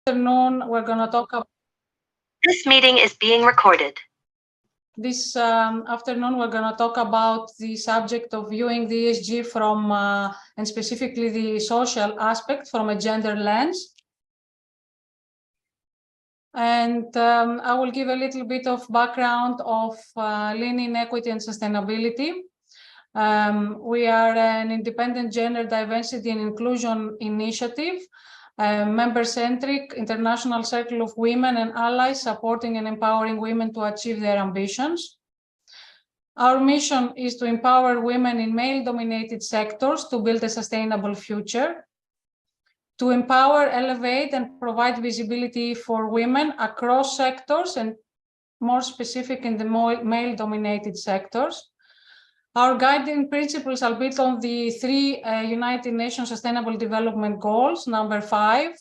afternoon, we're going to talk about This meeting is being recorded. this afternoon. We're going to talk about the subject of viewing the ESG from, and specifically the social aspect from a gender lens. And I will give a little bit of background of Lean Equity and Sustainability. We are an independent gender diversity and inclusion initiative, member-centric international circle of women and allies supporting and empowering women to achieve their ambitions. Our mission is to empower women in male-dominated sectors to build a sustainable future, to empower, elevate, and provide visibility for women across sectors and more specific in the male-dominated sectors. Our guiding principles are built on the three United Nations Sustainable Development Goals. Number 5,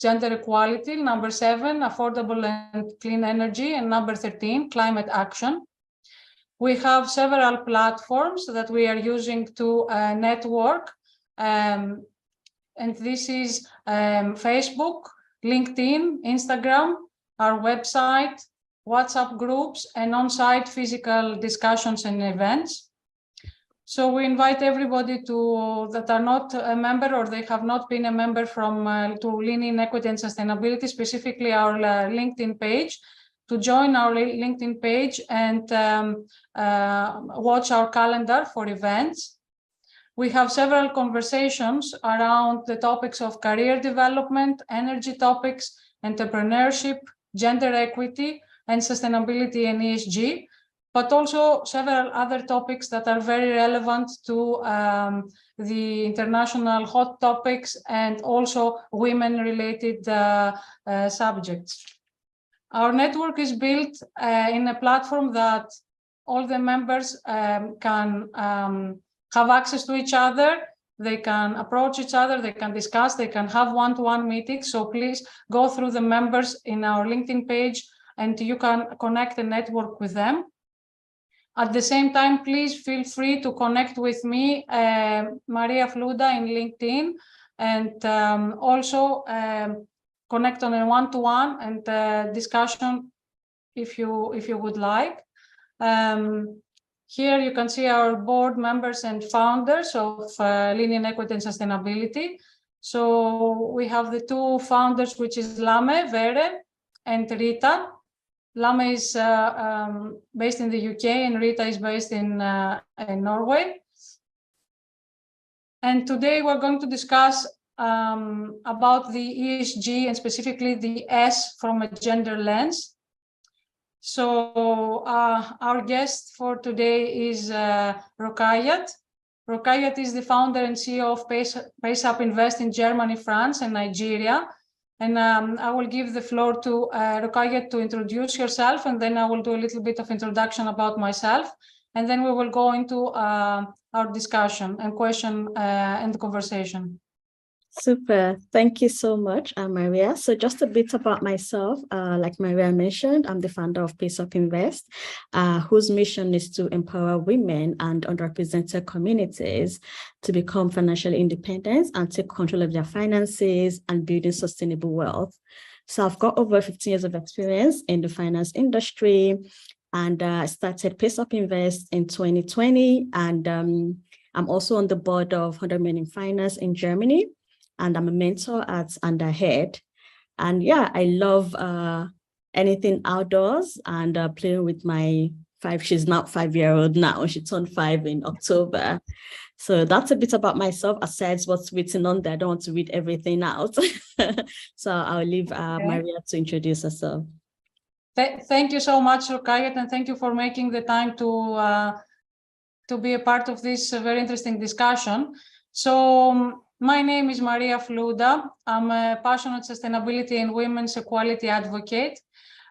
gender equality. Number 7, affordable and clean energy. And number 13, climate action. We have several platforms that we are using to network. And this is Facebook, LinkedIn, Instagram, our website, WhatsApp groups, and on-site physical discussions and events. So we invite everybody that are not a member or they have not been a member to Lean Equity and Sustainability, specifically our LinkedIn page, to join our LinkedIn page and watch our calendar for events. We have several conversations around the topics of career development, energy topics, entrepreneurship, gender equity, and sustainability and ESG, but also several other topics that are very relevant to the international hot topics and also women-related subjects. Our network is built in a platform that all the members can have access to each other, they can approach each other, they can discuss, they can have one-to-one meetings. So please go through the members in our LinkedIn page and you can connect and network with them. At the same time, please feel free to connect with me, Maria Fluda, in LinkedIn, and also connect on a one-to-one and discussion if you would like. Here you can see our board members and founders of Lean Equity and Sustainability. So we have the two founders, which is Lame Vere and Rita. Lame is based in the UK and Rita is based in Norway. And today we're going to discuss about the ESG and specifically the S from a gender lens. So our guest for today is Rokayat. Rokayat is the founder and CEO of PaceUp Invest in Germany, France, and Nigeria. And I will give the floor to Rokayat to introduce herself, and then I will do a little bit of introduction about myself. And then we will go into our discussion and question and conversation. Super. Thank you so much, Maria. So just a bit about myself. Like Maria mentioned, I'm the founder of PaceUp Invest, whose mission is to empower women and underrepresented communities to become financially independent and take control of their finances and building sustainable wealth. So I've got over 15 years of experience in the finance industry, and I started PaceUp Invest in 2020. And I'm also on the board of 100 Men in Finance in Germany. And I'm a mentor at Underhead. And yeah, I love anything outdoors and playing with my she's now 5-year-old now. She turned 5 in October. So that's a bit about myself, aside what's written on there. I don't want to read everything out. So I'll leave Maria to introduce herself. Thank you so much, Rokayat, and thank you for making the time to be a part of this very interesting discussion. So my name is Maria Fluda. I'm a passionate sustainability and women's equality advocate.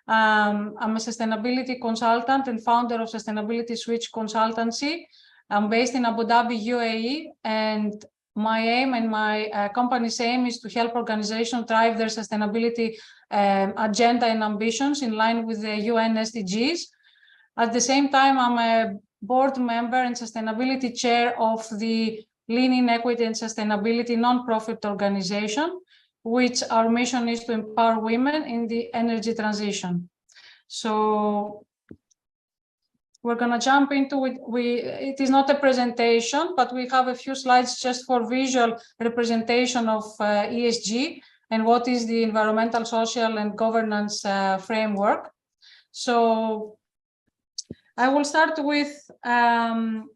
I'm a sustainability consultant and founder of Sustainability Switch Consultancy. I'm based in Abu Dhabi, UAE, and my aim and my company's aim is to help organizations drive their sustainability agenda and ambitions in line with the UN SDGs. At the same time, I'm a board member and sustainability chair of the Lean Equity and Sustainability nonprofit organization. which our mission is to empower women in the energy transition. So we're going to jump into it. It is not a presentation, but we have a few slides just for visual representation of ESG and what is the environmental, social, and governance framework. So I will start with asking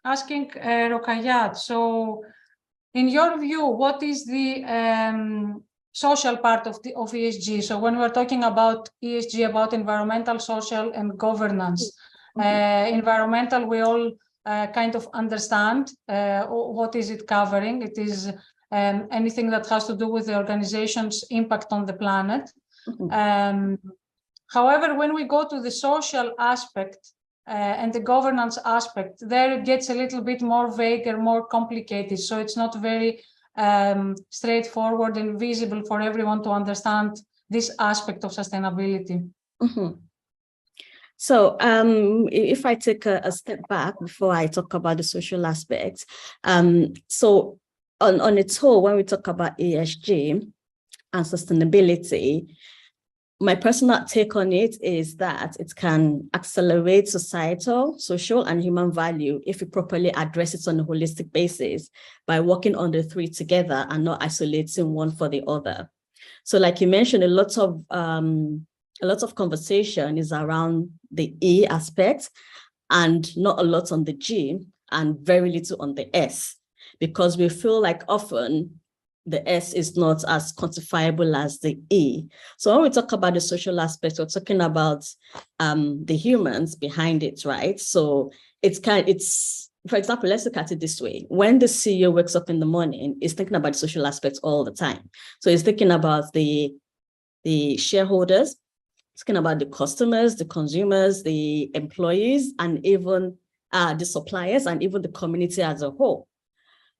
Rokayat. So in your view, what is the social part of ESG? So when we're talking about ESG, about environmental, social, and governance, environmental, we all kind of understand what is it covering. It is anything that has to do with the organization's impact on the planet. However, when we go to the social aspect and the governance aspect, there it gets a little bit more vague or more complicated. So it's not very straightforward and visible for everyone to understand this aspect of sustainability. So if I take a step back before I talk about the social aspects, so on its whole, when we talk about ESG and sustainability, my personal take on it is that it can accelerate societal, social, and human value if we properly address it on a holistic basis by working on the three together and not isolating one for the other. So like you mentioned, a lot of conversation is around the E aspect and not a lot on the G and very little on the S, because we feel like often the S is not as quantifiable as the E. So when we talk about the social aspect, we're talking about the humans behind it, right? So it's, for example, let's look at it this way. When the CEO wakes up in the morning, he's thinking about the social aspects all the time. So he's thinking about the shareholders, thinking about the customers, the consumers, the employees, and even the suppliers, and even the community as a whole.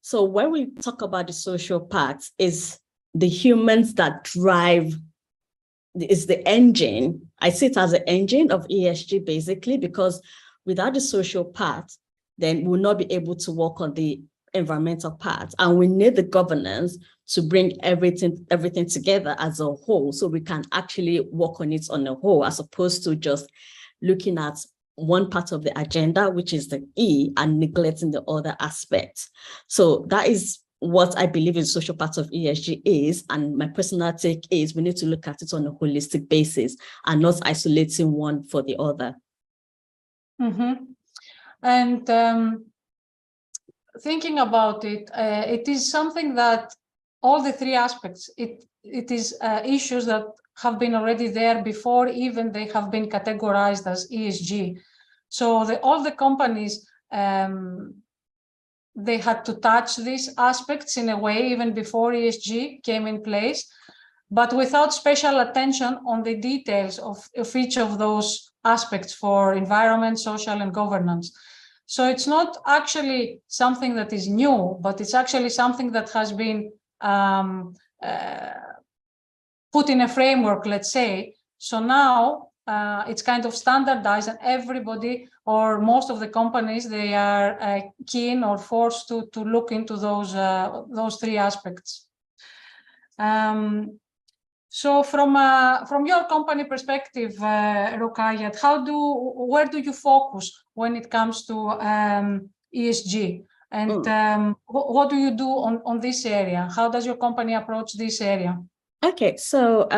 So when we talk about the social part, is the humans that drive, is the engine. I see it as an engine of ESG basically, because without the social part, then we'll not be able to work on the environmental part. And we need the governance to bring everything together as a whole, so we can actually work on it on a whole, as opposed to just looking at one part of the agenda, which is the E, and neglecting the other aspects. So that is what I believe in social part of ESG is. And my personal take is we need to look at it on a holistic basis and not isolating one for the other. And thinking about it, it is something that all the three aspects, it is issues that have been already there before even they have been categorized as ESG. So all the companies, they had to touch these aspects in a way even before ESG came in place, but without special attention on the details of each of those aspects for environment, social, and governance. So it's not actually something that is new, but it's actually something that has been put in a framework, let's say. So now it's kind of standardized, and everybody or most of the companies, they are keen or forced to look into those three aspects. So from your company perspective, Rokayat, where do you focus when it comes to ESG? And what do you do on this area? How does your company approach this area? Okay, so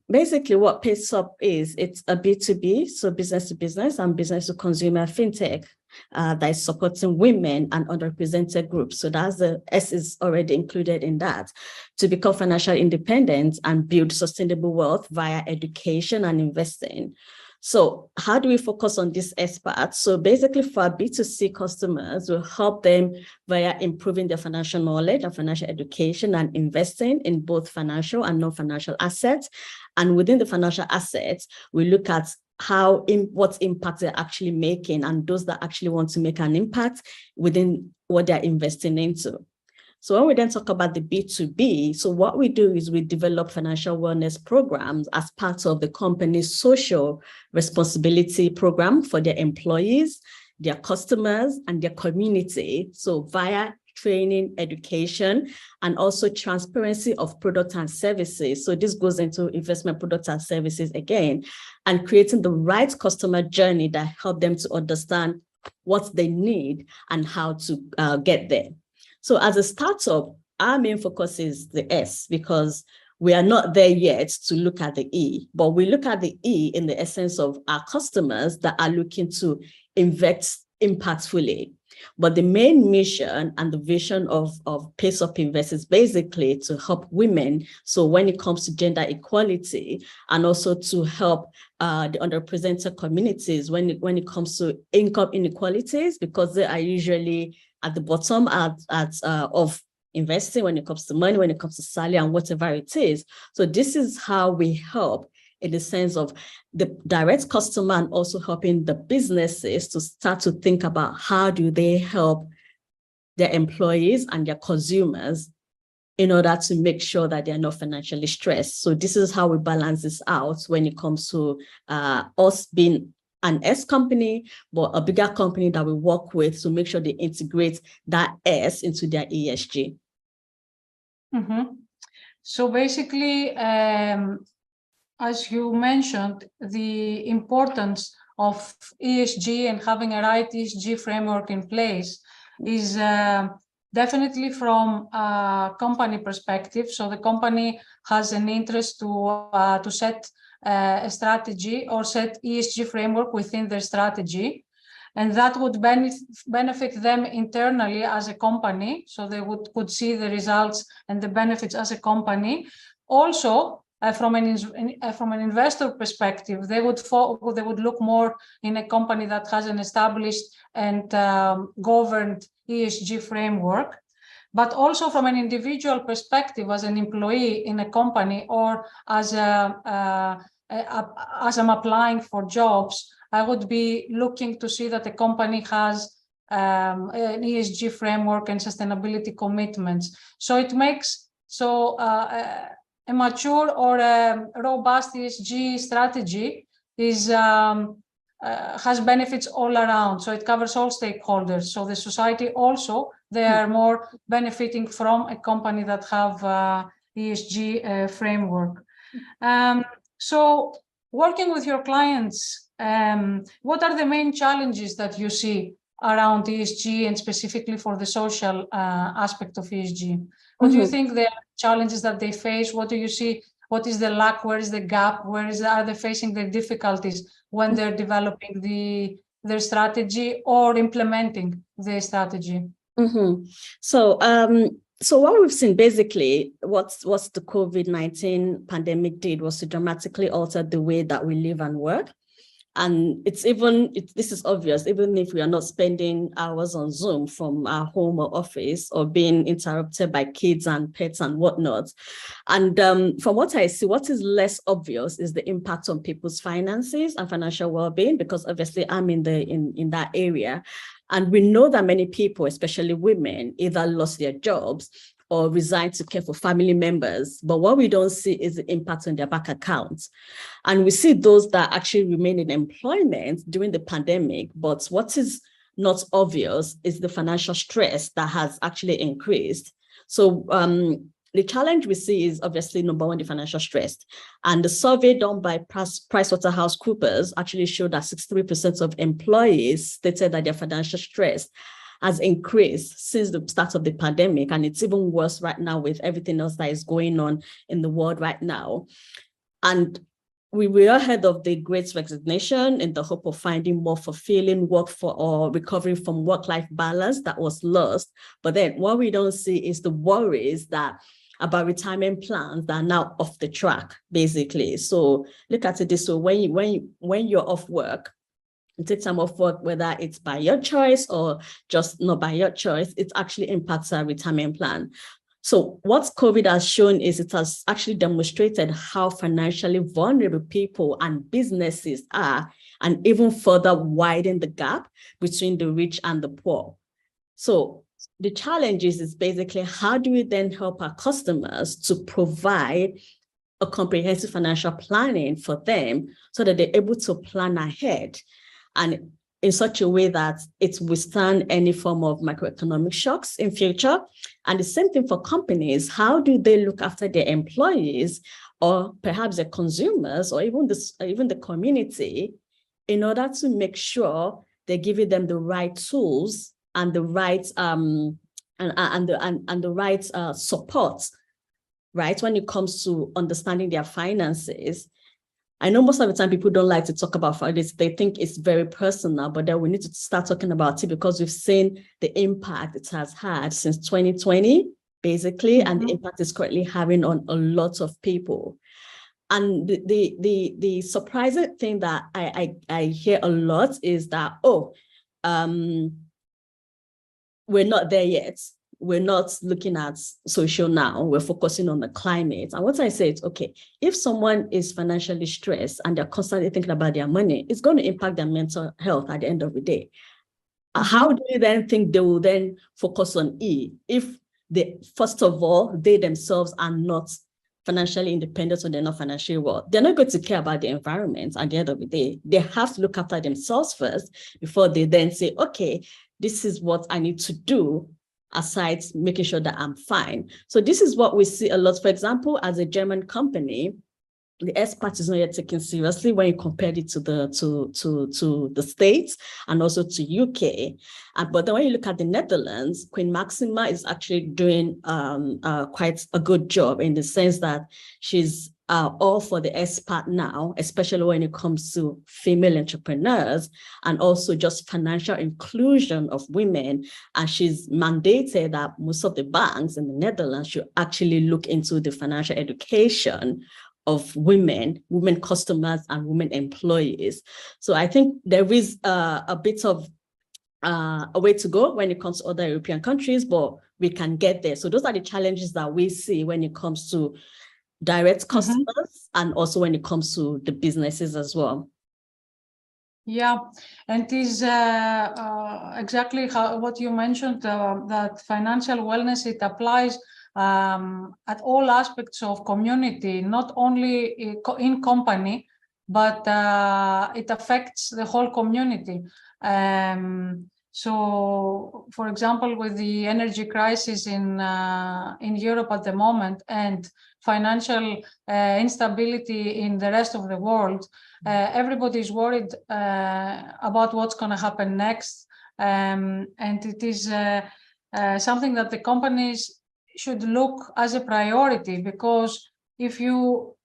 basically what PaceUp is, it's a B2B, so business to business and business to consumer fintech that is supporting women and underrepresented groups. So that's the S is already included in that, to become financially independent and build sustainable wealth via education and investing. So how do we focus on this S part? So basically for our B2C customers, we'll help them via improving their financial knowledge and financial education and investing in both financial and non-financial assets. And within the financial assets, we look at what impact they're actually making and those that actually want to make an impact within what they're investing into. So when we then talk about the B2B, so what we do is we develop financial wellness programs as part of the company's social responsibility program for their employees, their customers, and their community. So via training, education, and also transparency of products and services. So this goes into investment products and services again, and creating the right customer journey that help them to understand what they need and how to get there. So as a startup, our main focus is the S, because we are not there yet to look at the E, but we look at the E in the essence of our customers that are looking to invest impactfully. But the main mission and the vision of Pace Up Invest is basically to help women. So when it comes to gender equality, and also to help the underrepresented communities when it comes to income inequalities, because they are usually at the bottom of investing when it comes to money, when it comes to salary and whatever it is. So this is how we help in the sense of the direct customer, and also helping the businesses to start to think about how do they help their employees and their consumers in order to make sure that they're not financially stressed. So this is how we balance this out when it comes to us being an S company, but a bigger company that we work with to make sure they integrate that S into their ESG. Mm-hmm. So basically, as you mentioned, the importance of ESG and having a right ESG framework in place is definitely from a company perspective. So the company has an interest to set a strategy or set ESG framework within their strategy. And that would benefit them internally as a company. So they could see the results and the benefits as a company. Also, from an investor perspective, they would look more in a company that has an established and governed ESG framework. But also from an individual perspective, as an employee in a company, or as I'm applying for jobs, I would be looking to see that the company has an ESG framework and sustainability commitments. So it makes a mature or a robust ESG strategy has benefits all around. So it covers all stakeholders. So the society also, they are more benefiting from a company that have ESG framework. So working with your clients, what are the main challenges that you see around ESG, and specifically for the social aspect of ESG? What do you think the challenges that they face? What do you see? What is the lack? Where is the gap? Are they facing the difficulties when they're developing their strategy or implementing the strategy? So what we've seen, basically, what the COVID-19 pandemic did was to dramatically alter the way that we live and work. And this is obvious, even if we are not spending hours on Zoom from our home or office, or being interrupted by kids and pets and whatnot. And from what I see, what is less obvious is the impact on people's finances and financial well-being, because obviously I'm in that area. And we know that many people, especially women, either lost their jobs or resigned to care for family members. But what we don't see is the impact on their bank accounts. And we see those that actually remain in employment during the pandemic. But what is not obvious is the financial stress that has actually increased. So the challenge we see is obviously, number one, the financial stress. And the survey done by PricewaterhouseCoopers actually showed that 63% of employees stated that their financial stress has increased since the start of the pandemic. And it's even worse right now with everything else that is going on in the world right now. And we were ahead of the Great Resignation in the hope of finding more fulfilling work or recovering from work-life balance that was lost. But then what we don't see is the worries about retirement plans that are now off the track, basically. So look at it this way: when you're off work, you take time off work, whether it's by your choice or just not by your choice, it actually impacts our retirement plan. So what COVID has shown is it has actually demonstrated how financially vulnerable people and businesses are, and even further widen the gap between the rich and the poor. So the challenge is basically, how do we then help our customers to provide a comprehensive financial planning for them so that they're able to plan ahead? And in such a way that it withstand any form of macroeconomic shocks in future. And the same thing for companies. How do they look after their employees or perhaps their consumers or even the community in order to make sure they're giving them the right tools and the right the right support, right, when it comes to understanding their finances. I know most of the time people don't like to talk about finance. They think it's very personal, but then we need to start talking about it because we've seen the impact it has had since 2020, basically, and the impact it's currently having on a lot of people. And the surprising thing that I hear a lot is that, we're not there yet. We're not looking at social now. We're focusing on the climate. And what I say is, okay, if someone is financially stressed and they're constantly thinking about their money, it's going to impact their mental health at the end of the day. How do you then think they will then focus on E if they, first of all, they themselves are not financially independent or they're not financially well? They're not going to care about the environment at the end of the day. They have to look after themselves first before they then say, okay, this is what I need to do aside making sure that I'm fine. So this is what we see a lot. For example, as a German company, the S part is not yet taken seriously when you compare it to the States and also to UK. But then when you look at the Netherlands, Queen Maxima is actually doing quite a good job in the sense that she's all for the S part now, especially when it comes to female entrepreneurs and also just financial inclusion of women. And she's mandated that most of the banks in the Netherlands should actually look into the financial education of women customers and women employees. So I think there is a bit of a way to go when it comes to other European countries, but we can get there. So those are the challenges that we see when it comes to direct customers and also when it comes to the businesses as well. Yeah, and it is exactly what you mentioned, that financial wellness, it applies at all aspects of community, not only in company, but it affects the whole community. So, for example, with the energy crisis in Europe at the moment and financial instability in the rest of the world, everybody is worried about what's going to happen next. And it is something that the companies should look as a priority, because if you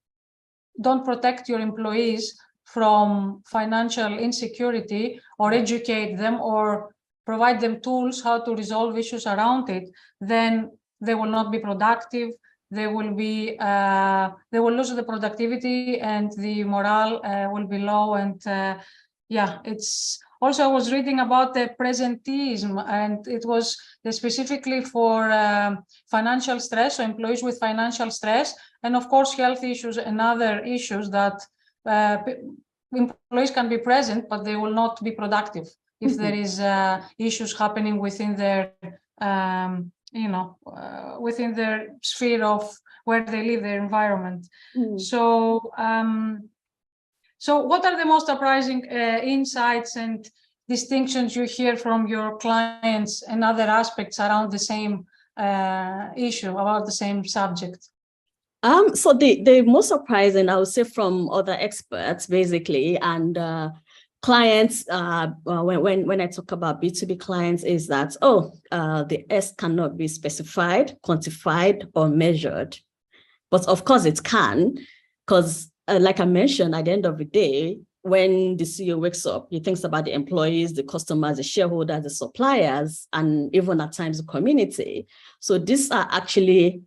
don't protect your employees from financial insecurity or educate them or provide them tools how to resolve issues around it, then they will not be productive. They will be they will lose the productivity and the morale will be low. And yeah, it's also, I was reading about the presenteeism, and it was specifically for financial stress, so employees with financial stress, and of course health issues and other issues that employees can be present, but they will not be productive if there is issues happening within their within their sphere of where they live, their environment. So so what are the most surprising insights and distinctions you hear from your clients and other aspects around the same issue, about the same subject? So the most surprising, I would say, from other experts, basically, and clients, when I talk about B2B clients, is that, the S cannot be specified, quantified, or measured. But of course it can, because like I mentioned, at the end of the day, when the CEO wakes up, he thinks about the employees, the customers, the shareholders, the suppliers, and even at times the community. So these are actually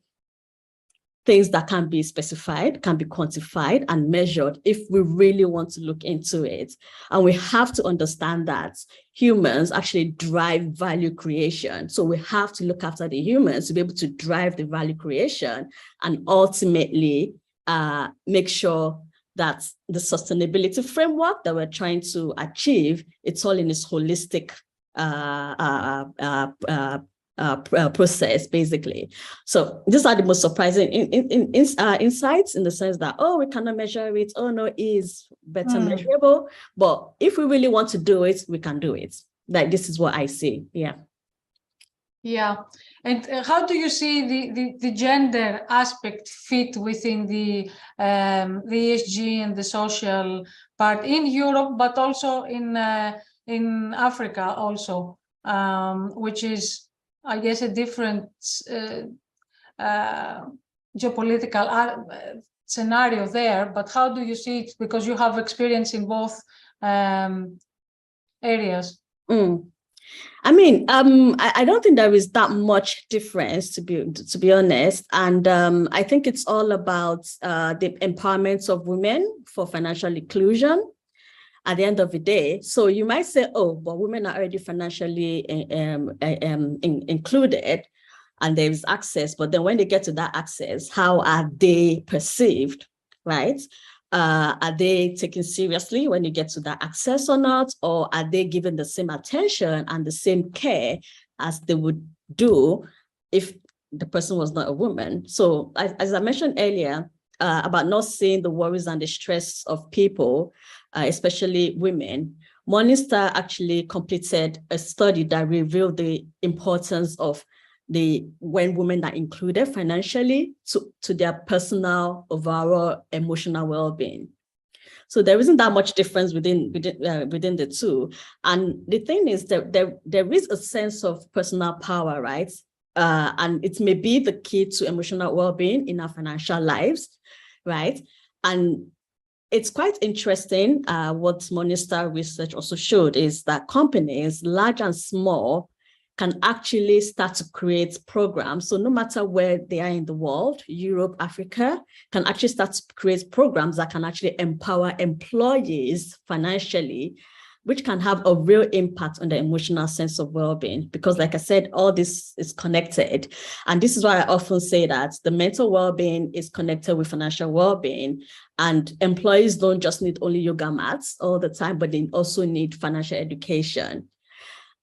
things that can be specified, can be quantified and measured if we really want to look into it. And we have to understand that humans actually drive value creation. So we have to look after the humans to be able to drive the value creation and ultimately make sure that the sustainability framework that we're trying to achieve, it's all in this holistic process, basically. So these are the most surprising insights, in the sense that, oh, we cannot measure it. Oh, no, it is better measurable. But if we really want to do it, we can do it. Like, this is what I see. Yeah. Yeah. And how do you see the gender aspect fit within the ESG and the social part in Europe, but also in Africa also, which is, I guess, a different geopolitical scenario there. But how do you see it? Because you have experience in both areas. I mean, I don't think there is that much difference, to be honest. And I think it's all about the empowerment of women for financial inclusion at the end of the day. So you might say, oh, but women are already financially included and there is access. But then when they get to that access, how are they perceived, right? Are they taken seriously when you get to that access or not? Or are they given the same attention and the same care as they would do if the person was not a woman? So as I mentioned earlier, about not seeing the worries and the stress of people, especially women, Morningstar actually completed a study that revealed the importance of when women are included financially to their personal, overall emotional well-being. So there isn't that much difference within the two. And the thing is that there is a sense of personal power, right? And it may be the key to emotional well-being in our financial lives, right? And it's quite interesting. What Morningstar research also showed is that companies, large and small, can actually start to create programs. So no matter where they are in the world, Europe, Africa, can actually start to create programs that can actually empower employees financially, which can have a real impact on the emotional sense of well-being. Because like I said, all this is connected. And this is why I often say that the mental well-being is connected with financial well-being. And employees don't just need only yoga mats all the time, but they also need financial education.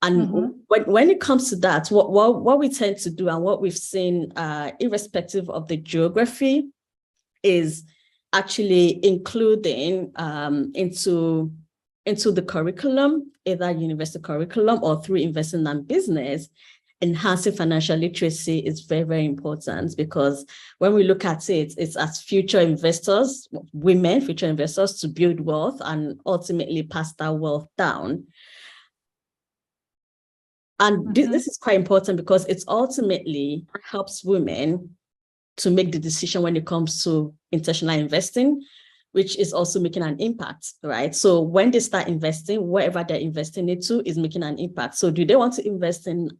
And when it comes to that, what we tend to do and what we've seen, irrespective of the geography, is actually including into the curriculum, either university curriculum or through investing in business, enhancing financial literacy is very, very important, because when we look at it, it's as future investors, women, future investors, to build wealth and ultimately pass that wealth down. And this is quite important because it ultimately helps women to make the decision when it comes to intentional investing, which is also making an impact, right? So when they start investing, wherever they're investing into is making an impact. So do they want to invest in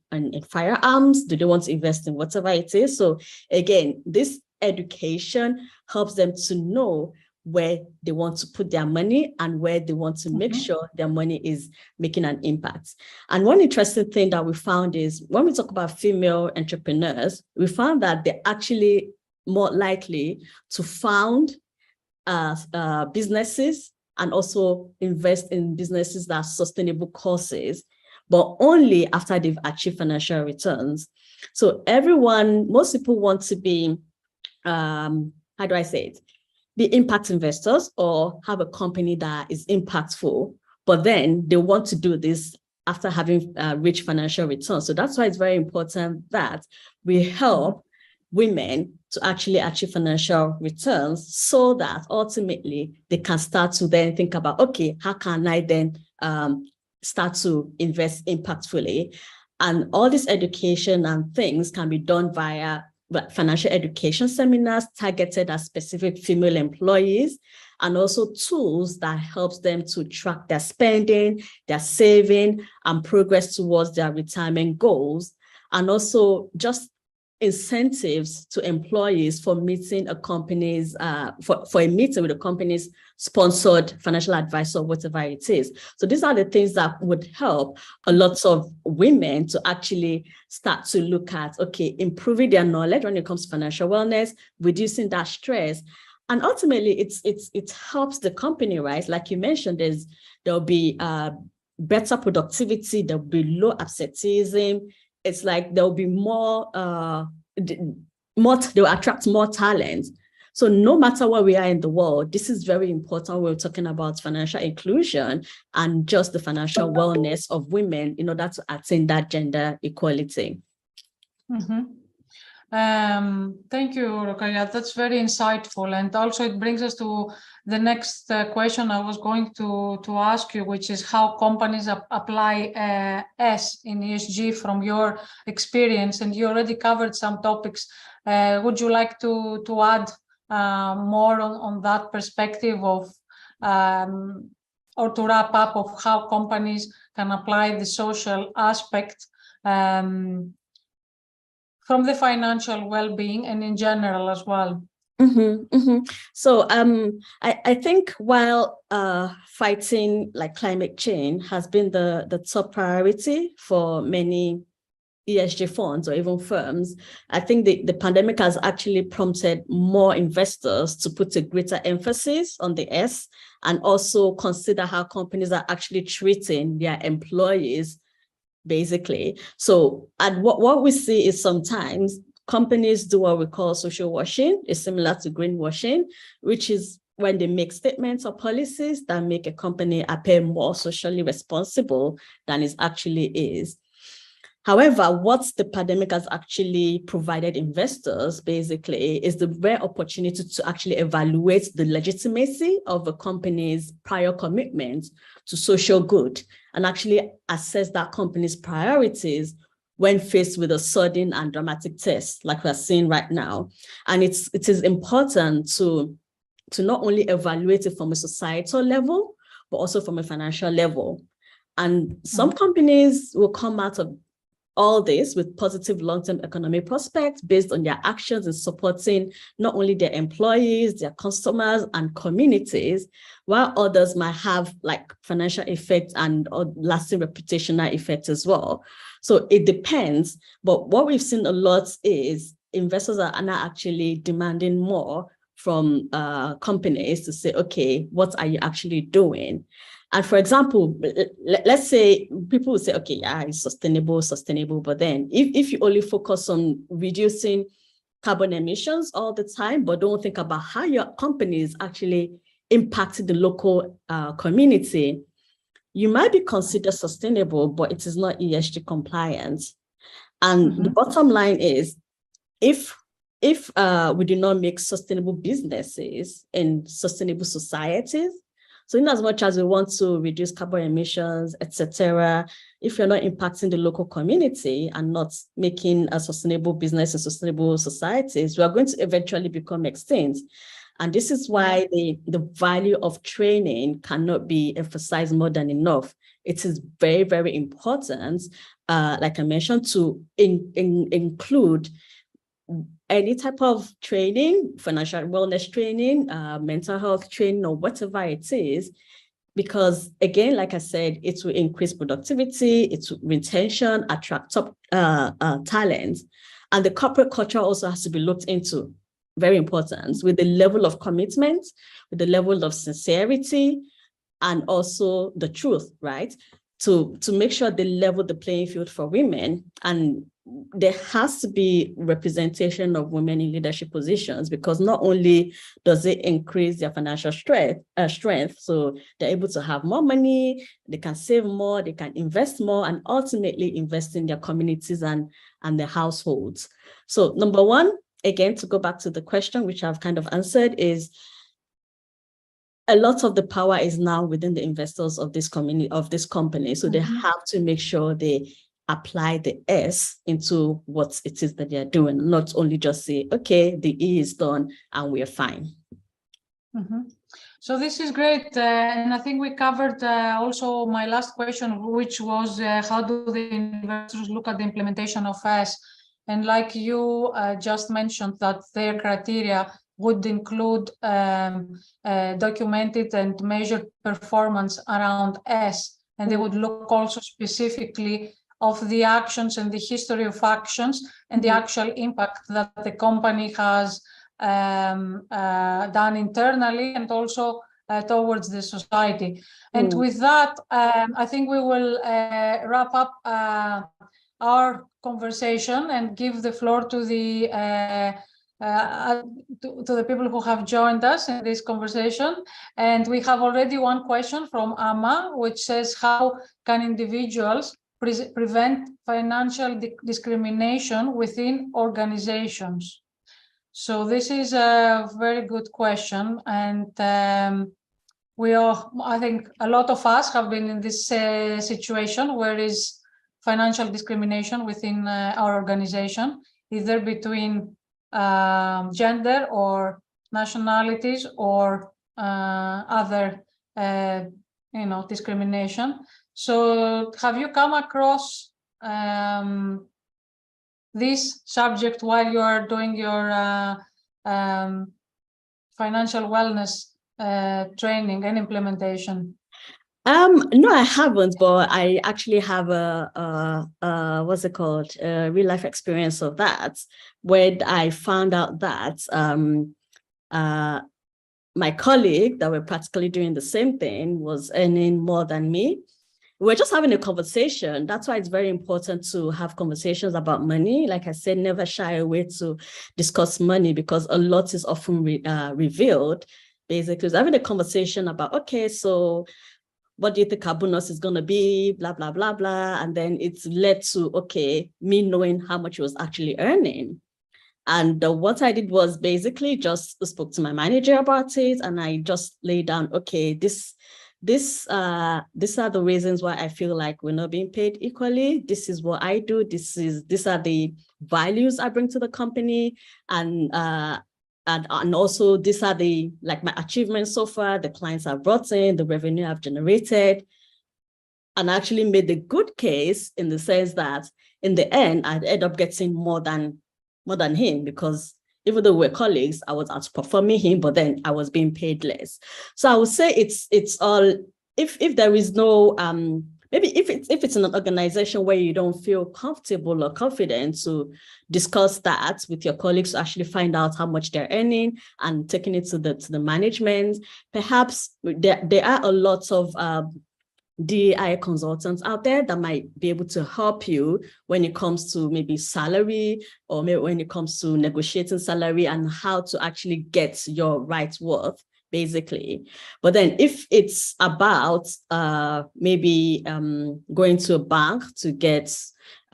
firearms? Do they want to invest in whatever it is? So again, this education helps them to know where they want to put their money and where they want to make sure their money is making an impact. And one interesting thing that we found is when we talk about female entrepreneurs, we found that they're actually more likely to found businesses and also invest in businesses that are sustainable causes, but only after they've achieved financial returns. So most people want to be, how do I say it? Be impact investors or have a company that is impactful, but then they want to do this after having reached financial returns. So that's why it's very important that we help women to actually achieve financial returns so that ultimately they can start to then think about, okay, how can I then start to invest impactfully? And all this education and things can be done via financial education seminars targeted at specific female employees, and also tools that helps them to track their spending, their saving, and progress towards their retirement goals, and also just incentives to employees for meeting a company's for a meeting with a company's sponsored financial advisor, whatever it is. So these are the things that would help a lot of women to actually start to look at, okay, improving their knowledge when it comes to financial wellness, reducing that stress, and ultimately it helps the company, right? Like you mentioned, there'll be better productivity, there'll be low absenteeism, it's like there'll be more, they'll attract more talent. So no matter where we are in the world, this is very important. We're talking about financial inclusion and just the financial wellness of women in order to attain that gender equality. Thank you, Rukaya. That's very insightful. And also it brings us to the next question I was going to ask you, which is how companies apply S in ESG from your experience. And you already covered some topics. Would you like to add more on that perspective of, or to wrap up of how companies can apply the social aspect from the financial well-being and in general as well? So I think while fighting like climate change has been the top priority for many ESG funds or even firms, I think the pandemic has actually prompted more investors to put a greater emphasis on the S and also consider how companies are actually treating their employees, basically. So, and what we see is sometimes companies do what we call social washing. It's similar to greenwashing, which is when they make statements or policies that make a company appear more socially responsible than it actually is. However, what the pandemic has actually provided investors basically is the rare opportunity to actually evaluate the legitimacy of a company's prior commitment to social good and actually assess that company's priorities when faced with a sudden and dramatic test like we're seeing right now. And it is important to not only evaluate it from a societal level, but also from a financial level. And some companies will come out of all this with positive long-term economic prospects based on their actions in supporting not only their employees, their customers and communities, while others might have like financial effects and lasting reputational effects as well. So it depends, but what we've seen a lot is investors are now actually demanding more from companies to say, okay, what are you actually doing? And for example, let's say people will say, okay, yeah, it's sustainable. But then if you only focus on reducing carbon emissions all the time, but don't think about how your company is actually impacting the local community, you might be considered sustainable, but it is not ESG compliant. And the bottom line is, if we do not make sustainable businesses in sustainable societies, so in as much as we want to reduce carbon emissions, etc., if you're not impacting the local community and not making a sustainable business and sustainable societies, we are going to eventually become extinct. And this is why the value of training cannot be emphasized more than enough. It is very, very important, like I mentioned, to include any type of training, financial wellness training, mental health training, or whatever it is, because again, like I said, it will increase productivity, it's retention, attract top talent. And the corporate culture also has to be looked into, very important, with the level of commitment, with the level of sincerity, and also the truth, right? To make sure they level the playing field for women. And there has to be representation of women in leadership positions, because not only does it increase their financial strength, so they're able to have more money, they can save more, they can invest more, and ultimately invest in their communities and their households. So number one, again, to go back to the question, which I've kind of answered, is a lot of the power is now within the investors of this company. So they have to make sure they apply the S into what it is that they're doing, not only just say, okay, the E is done and we're fine. So this is great. And I think we covered also my last question, which was how do the investors look at the implementation of S? And like you just mentioned, that their criteria would include documented and measured performance around S. And they would look also specifically of the actions and the history of actions and the actual impact that the company has done internally and also towards the society. And with that, I think we will wrap up our conversation and give the floor to the people who have joined us in this conversation. And we have already one question from Amma, which says, how can individuals prevent financial discrimination within organizations? So this is a very good question, and I think a lot of us have been in this situation where is financial discrimination within our organization, either between gender or nationalities or other discrimination. So have you come across this subject while you are doing your financial wellness training and implementation? No, I haven't, but I actually have what's it called? Real life experience of that, where I found out that my colleague that were practically doing the same thing was earning more than me. We're just having a conversation. That's why it's very important to have conversations about money. Like I said, never shy away to discuss money, because a lot is often revealed. Basically, it's having a conversation about, okay, so what do you think our bonus is going to be, blah, blah, blah, blah. And then it's led to, okay, me knowing how much I was actually earning. And what I did was basically just spoke to my manager about it. And I just laid down, okay, these are the reasons why I feel like we're not being paid equally. This is what I do. These are the values I bring to the company. And also these are my achievements so far, the clients I've brought in, the revenue I've generated. And I actually made the good case in the sense that in the end, I'd end up getting more than him, because even though we're colleagues, I was outperforming him, but then I was being paid less. So I would say it's all, if there is no, maybe if it's an organization where you don't feel comfortable or confident to discuss that with your colleagues, to actually find out how much they're earning and taking it to the management, perhaps there are a lot of DEI consultants out there that might be able to help you when it comes to maybe salary, or maybe when it comes to negotiating salary and how to actually get your right worth, basically. But then if it's about maybe going to a bank to get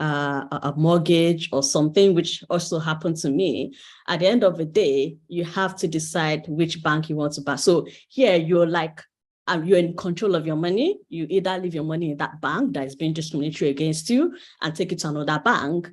a mortgage or something, which also happened to me, at the end of the day, you have to decide which bank you want to buy. So here you're like, you're in control of your money. You either leave your money in that bank that is being discriminatory against you and take it to another bank,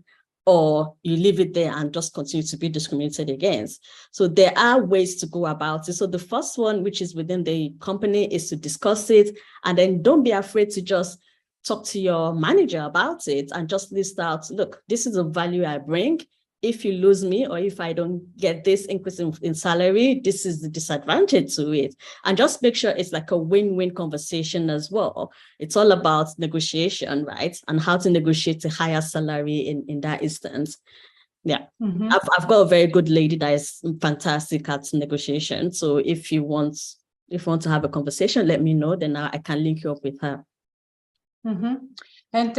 or you leave it there and just continue to be discriminated against. So there are ways to go about it. So the first one, which is within the company, is to discuss it. And then don't be afraid to just talk to your manager about it and just list out, look, this is a value I bring. If you lose me, or if I don't get this increase in salary, this is the disadvantage to it. And just make sure it's like a win-win conversation as well. It's all about negotiation, right? And how to negotiate a higher salary in that instance. Yeah. Mm-hmm. I've got a very good lady that is fantastic at negotiation. So if you want to have a conversation, let me know, then I can link you up with her. Mm-hmm. And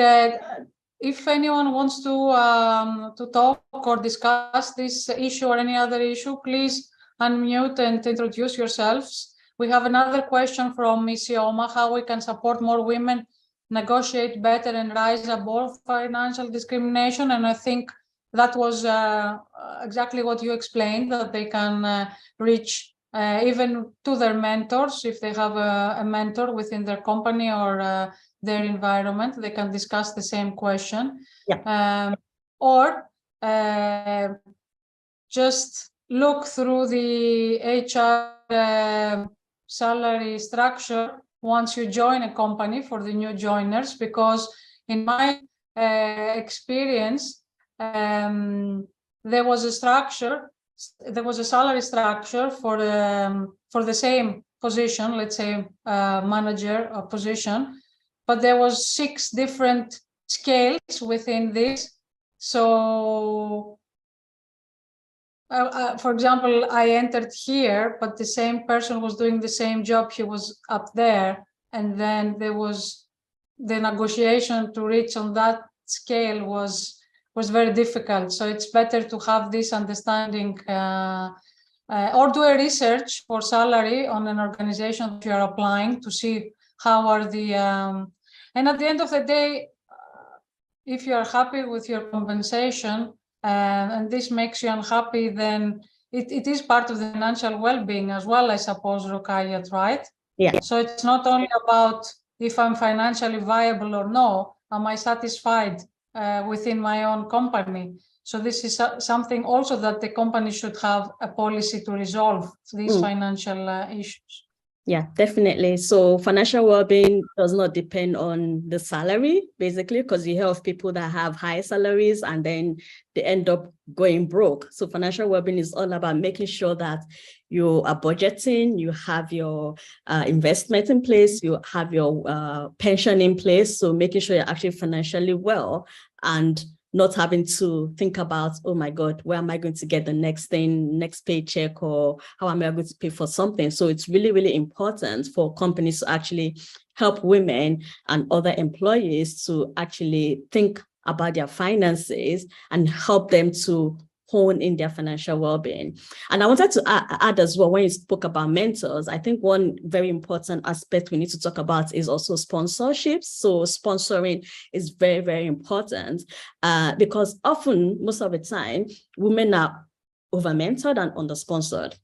if anyone wants to talk or discuss this issue or any other issue, please unmute and introduce yourselves. We have another question from Ms. Yoma, how we can support more women negotiate better and rise above financial discrimination. And I think that was exactly what you explained, that they can reach even to their mentors, if they have a mentor within their company or their environment, they can discuss the same question. Yeah. Or just look through the HR salary structure once you join a company for the new joiners, because in my experience, there was a salary structure for the same position, let's say manager position, but there was 6 different scales within this. So, for example, I entered here, but the same person was doing the same job. He was up there. And then there was the negotiation to reach on that scale was very difficult. So it's better to have this understanding or do a research for salary on an organization that you are applying to see how are the, and at the end of the day, if you are happy with your compensation and this makes you unhappy, then it is part of the financial well-being as well, I suppose, Rukayat, right? Yeah. So it's not only about if I'm financially viable or no, am I satisfied within my own company? So this is something also that the company should have a policy to resolve these financial issues. Yeah, definitely. So financial well-being does not depend on the salary, basically, because you hear of people that have high salaries and then they end up going broke. So financial well-being is all about making sure that you are budgeting, you have your investment in place, you have your pension in place. So making sure you're actually financially well and not having to think about, oh my God, where am I going to get the next thing, next paycheck, or how am I going to pay for something? So it's really, really important for companies to actually help women and other employees to actually think about their finances and help them to hone in their financial well-being. And I wanted to add as well, when you spoke about mentors, I think one very important aspect we need to talk about is also sponsorships. So sponsoring is very, very important because often, most of the time, women are over-mentored and under-sponsored.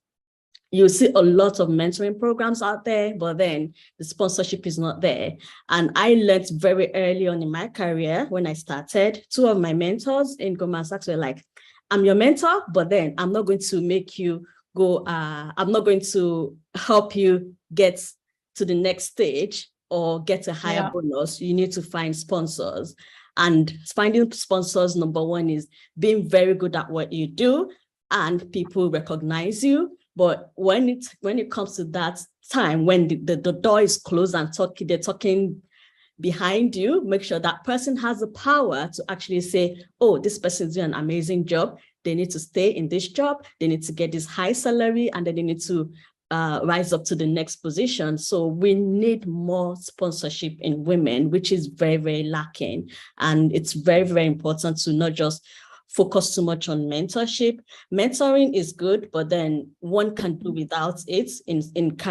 You see a lot of mentoring programs out there, but then the sponsorship is not there. And I learned very early on in my career when I started, two of my mentors in Goldman Sachs were like, I'm your mentor, but then I'm not going to make you go, I'm not going to help you get to the next stage or get a higher bonus. You need to find sponsors. And finding sponsors, number one, is being very good at what you do and people recognize you. But when it comes to that time, when the door is closed and they're talking behind you, make sure that person has the power to actually say, oh, this person is doing an amazing job. They need to stay in this job. They need to get this high salary, and then they need to rise up to the next position. So we need more sponsorship in women, which is very, very lacking. And it's very, very important to not just focus too much on mentorship. Mentoring is good, but then one can do without it in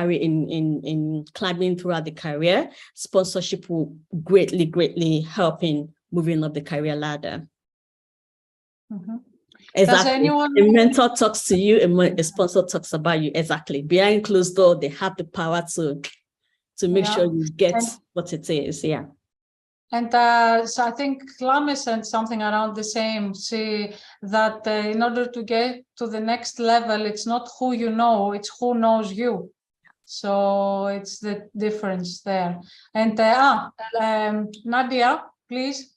climbing throughout the career. Sponsorship will greatly, greatly help in moving up the career ladder. Mm-hmm. Exactly. A mentor talks to you, a sponsor talks about you. Exactly. Behind closed door, they have the power to make sure you get what it is. Yeah. And so I think Lame said something around the same, see that in order to get to the next level, it's not who you know, it's who knows you. So it's the difference there. And Nadia, please.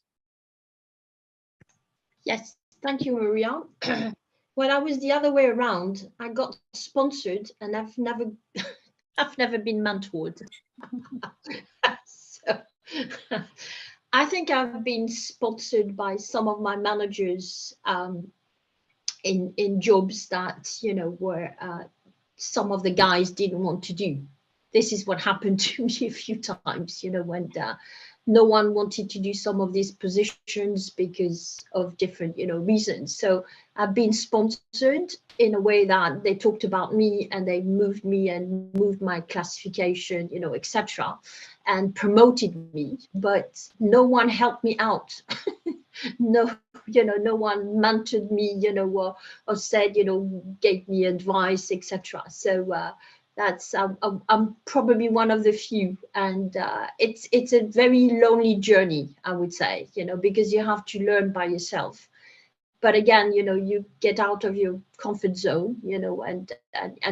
Yes, thank you, Maria. When I was the other way around, I got sponsored and I've never been mentored. So, I think I've been sponsored by some of my managers in jobs that, you know, were some of the guys didn't want to do. This is what happened to me a few times, you know, when no one wanted to do some of these positions because of different, you know, reasons. So I've been sponsored in a way that they talked about me and they moved me and moved my classification, you know, etc., and promoted me, but no one helped me out. No, you know, no one mentored me, you know, or said, you know, gave me advice, etc. So that's I'm probably one of the few, and it's a very lonely journey, I would say, you know, because you have to learn by yourself. But again, you know, you get out of your comfort zone, you know, and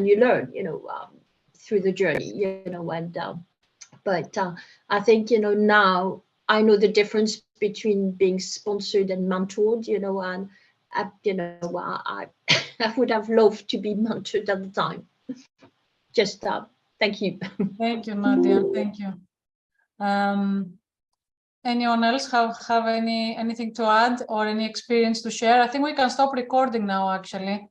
you learn, you know, through the journey, you know, and but I think, you know, now I know the difference between being sponsored and mentored, you know, and you know, I would have loved to be mentored at the time. Just thank you. Thank you, Nadia. Thank you. Anyone else have anything to add or any experience to share? I think we can stop recording now, actually.